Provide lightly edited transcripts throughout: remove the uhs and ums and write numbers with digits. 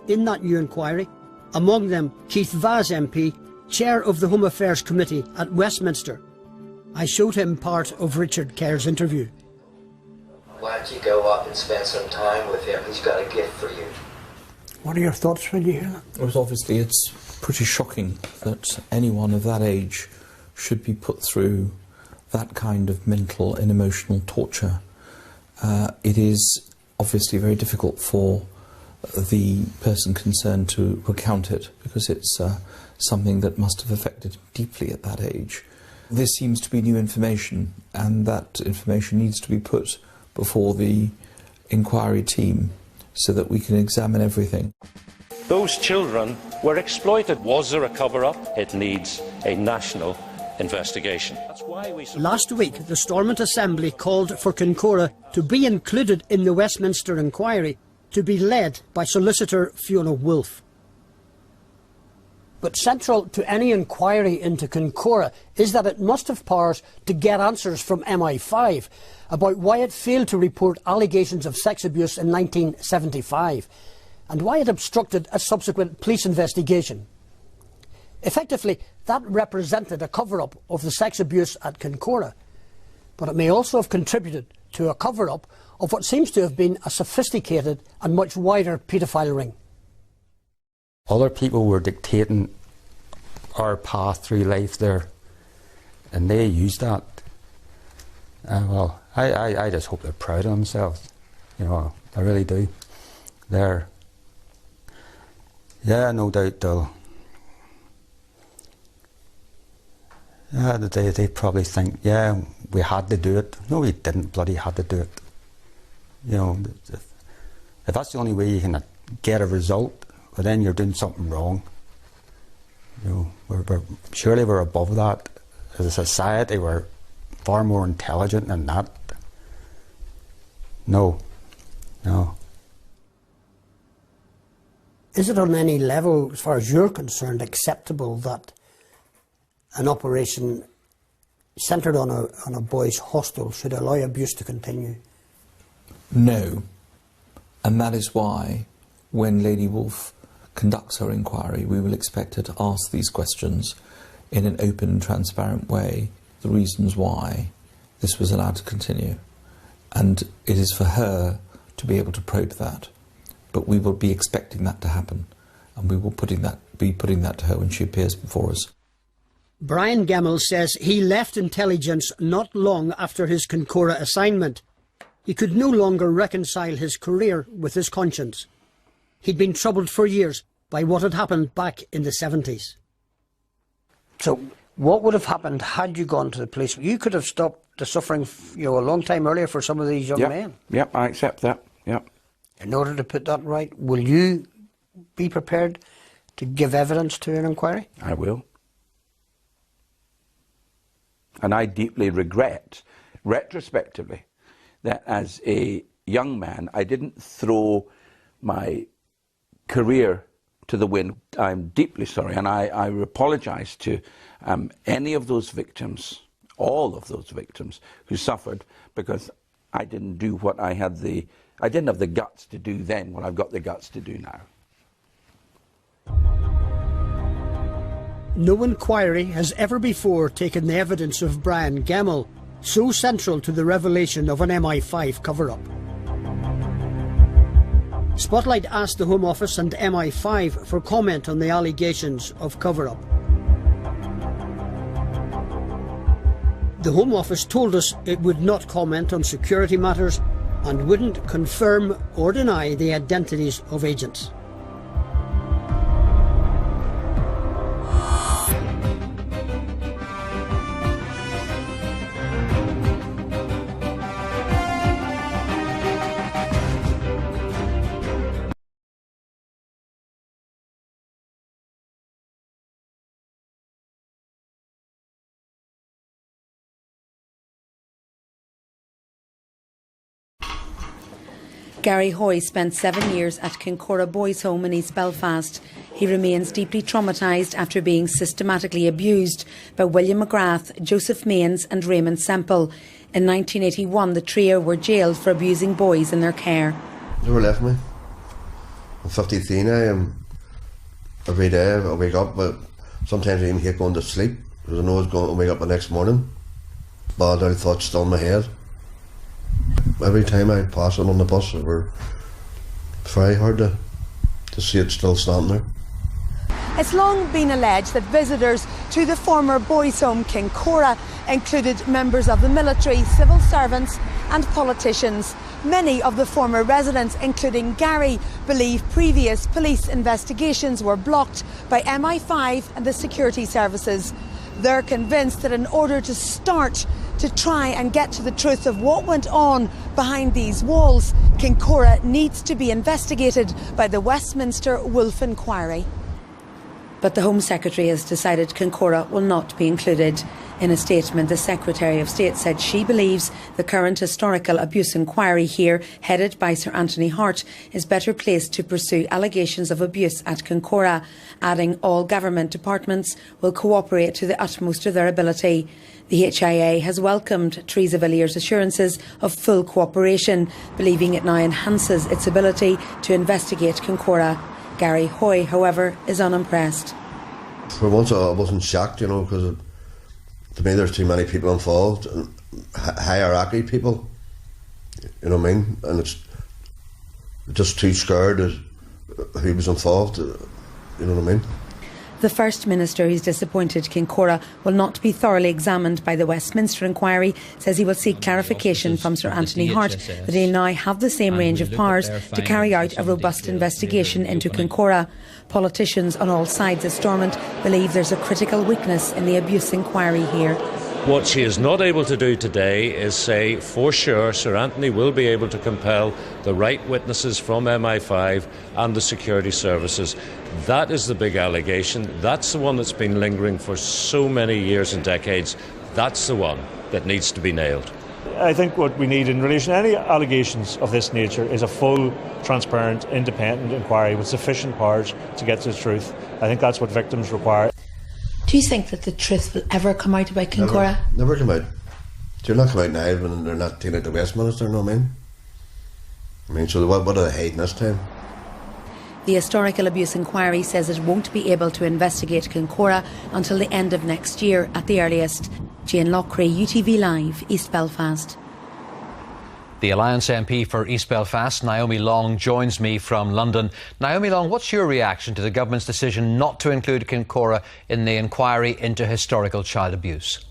in that new inquiry, among them Keith Vaz MP, Chair of the Home Affairs Committee at Westminster. I showed him part of Richard Kerr's interview. Why don't you go up and spend some time with him? He's got a gift for you. What are your thoughts when you hear that? Well, obviously it's pretty shocking that anyone of that age should be put through that kind of mental and emotional torture. It is obviously very difficult for the person concerned to recount it, because it's something that must have affected him deeply at that age. This seems to be new information, and that information needs to be put before the inquiry team so that we can examine everything. Those children were exploited. Was there a cover-up? It needs a national investigation. That's why we... Last week, the Stormont Assembly called for Kincora to be included in the Westminster inquiry, to be led by Solicitor Fiona Wolfe. But central to any inquiry into Kincora is that it must have powers to get answers from MI5 about why it failed to report allegations of sex abuse in 1975 and why it obstructed a subsequent police investigation. Effectively, that represented a cover-up of the sex abuse at Kincora, but it may also have contributed to a cover-up of what seems to have been a sophisticated and much wider paedophile ring. Other people were dictating our path through life there, and they used that. Well, I just hope they're proud of themselves. You know, I really do. They're, yeah, no doubt they probably think, yeah, we had to do it. No, we didn't bloody had to do it. You know, if that's the only way you can get a result, well, then you're doing something wrong. You know, surely we're above that. As a society, we're far more intelligent than that. No. Is it on any level, as far as you're concerned, acceptable that an operation centred on a boys' hostel should allow abuse to continue? No. And that is why, when Lady Wolfe conducts her inquiry, we will expect her to ask these questions in an open and transparent way, the reasons why this was allowed to continue. And it is for her to be able to probe that. But we will be expecting that to happen, and we will be putting that to her when she appears before us. Brian Gemmell says he left intelligence not long after his Kincora assignment. He could no longer reconcile his career with his conscience. He'd been troubled for years by what had happened back in the 70s. So what would have happened had you gone to the police? You could have stopped the suffering, you know, a long time earlier for some of these young men. Yep, I accept that, yep. In order to put that right, will you be prepared to give evidence to an inquiry? I will. And I deeply regret, retrospectively, that as a young man, I didn't throw my career to the wind. I'm deeply sorry, and I apologise to any of those victims, all of those victims who suffered, because I didn't do what I didn't have the guts to do then what I've got the guts to do now. No inquiry has ever before taken the evidence of Brian Gemmell, so central to the revelation of an MI5 cover-up. Spotlight asked the Home Office and MI5 for comment on the allegations of cover-up. The Home Office told us it would not comment on security matters and wouldn't confirm or deny the identities of agents. Gary Hoy spent 7 years at Kincora Boys' Home in East Belfast. He remains deeply traumatised after being systematically abused by William McGrath, Joseph Mains and Raymond Semple. In 1981, the trio were jailed for abusing boys in their care. Never left me. I'm 53 now. Every day I wake up, but sometimes I even hate going to sleep because I know it's going to wake up the next morning. Bad old thoughts still in my head. Every time I pass it on the bus, it's very hard to see it still standing there. It's long been alleged that visitors to the former boys' home Kincora included members of the military, civil servants and politicians. Many of the former residents, including Gary, believe previous police investigations were blocked by MI5 and the security services. They're convinced that in order to start to try and get to the truth of what went on behind these walls, Kincora needs to be investigated by the Westminster Wolf Inquiry. But the Home Secretary has decided Kincora will not be included. In a statement, the Secretary of State said she believes the current historical abuse inquiry here, headed by Sir Anthony Hart, is better placed to pursue allegations of abuse at Kincora, adding all government departments will cooperate to the utmost of their ability. The HIA has welcomed Theresa Villiers' assurances of full cooperation, believing it now enhances its ability to investigate Kincora. Gary Hoy, however, is unimpressed. For once I wasn't shocked, because to me there's too many people involved, and hierarchy people, you know what I mean, and it's just too scared of who was involved, you know what I mean. The First Minister, who's disappointed Kincora will not be thoroughly examined by the Westminster inquiry, says he will seek clarification from Sir Anthony Hart that he'll now have the same range of powers to carry out a robust investigation into Kincora. Politicians on all sides of Stormont believe there's a critical weakness in the abuse inquiry here. What she is not able to do today is say for sure Sir Anthony will be able to compel the right witnesses from MI5 and the security services. That is the big allegation. That's the one that's been lingering for so many years and decades. That's the one that needs to be nailed. I think what we need in relation to any allegations of this nature is a full, transparent, independent inquiry with sufficient powers to get to the truth. I think that's what victims require. Do you think that the truth will ever come out about Kincora? Never come out. They're not come out now when they're not taking it to Westminster, you know what I mean? So what are they hiding this time? The Historical Abuse Inquiry says it won't be able to investigate Kincora until the end of next year at the earliest. Jane Lockray, UTV Live, East Belfast. The Alliance MP for East Belfast, Naomi Long, joins me from London. Naomi Long, what's your reaction to the government's decision not to include Kincora in the inquiry into historical child abuse?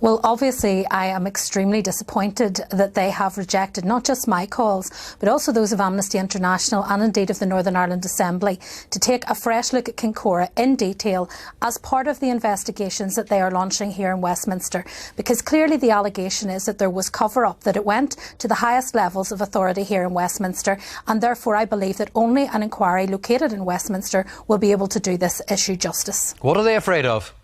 Well, obviously, I am extremely disappointed that they have rejected not just my calls, but also those of Amnesty International and indeed of the Northern Ireland Assembly to take a fresh look at Kincora in detail as part of the investigations that they are launching here in Westminster. Because clearly the allegation is that there was cover-up, that it went to the highest levels of authority here in Westminster, and therefore I believe that only an inquiry located in Westminster will be able to do this issue justice. What are they afraid of?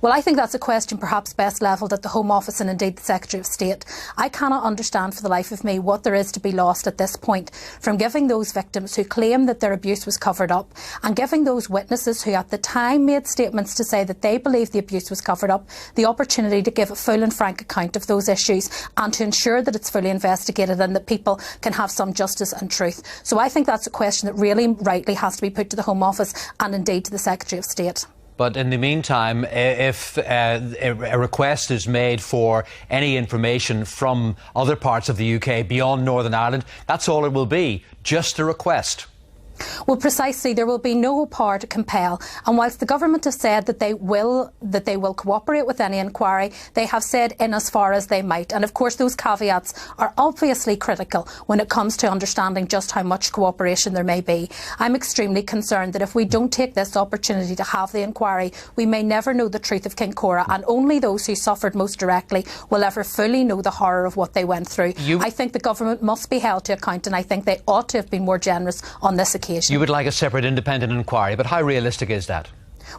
Well, I think that's a question perhaps best levelled at the Home Office and indeed the Secretary of State. I cannot understand for the life of me what there is to be lost at this point from giving those victims who claim that their abuse was covered up and giving those witnesses who at the time made statements to say that they believe the abuse was covered up the opportunity to give a full and frank account of those issues and to ensure that it's fully investigated and that people can have some justice and truth. So I think that's a question that really rightly has to be put to the Home Office and indeed to the Secretary of State. But in the meantime, if a request is made for any information from other parts of the UK beyond Northern Ireland, that's all it will be, just a request. Well, precisely, there will be no power to compel. And whilst the government have said that they will cooperate with any inquiry, they have said in as far as they might. And of course, those caveats are obviously critical when it comes to understanding just how much cooperation there may be. I'm extremely concerned that if we don't take this opportunity to have the inquiry, we may never know the truth of Kincora, and only those who suffered most directly will ever fully know the horror of what they went through. I think the government must be held to account, and I think they ought to have been more generous on this occasion. You would like a separate independent inquiry, but how realistic is that?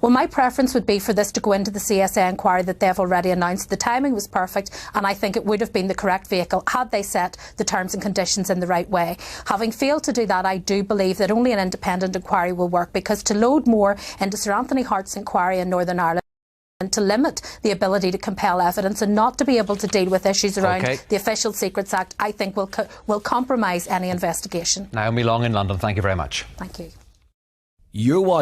Well, my preference would be for this to go into the CSA inquiry that they've already announced. The timing was perfect, and I think it would have been the correct vehicle had they set the terms and conditions in the right way. Having failed to do that, I do believe that only an independent inquiry will work, because to load more into Sir Anthony Hart's inquiry in Northern Ireland to limit the ability to compel evidence and not to be able to deal with issues around the Official Secrets Act, I think will compromise any investigation. Naomi Long in London, thank you very much. Thank you. You're watching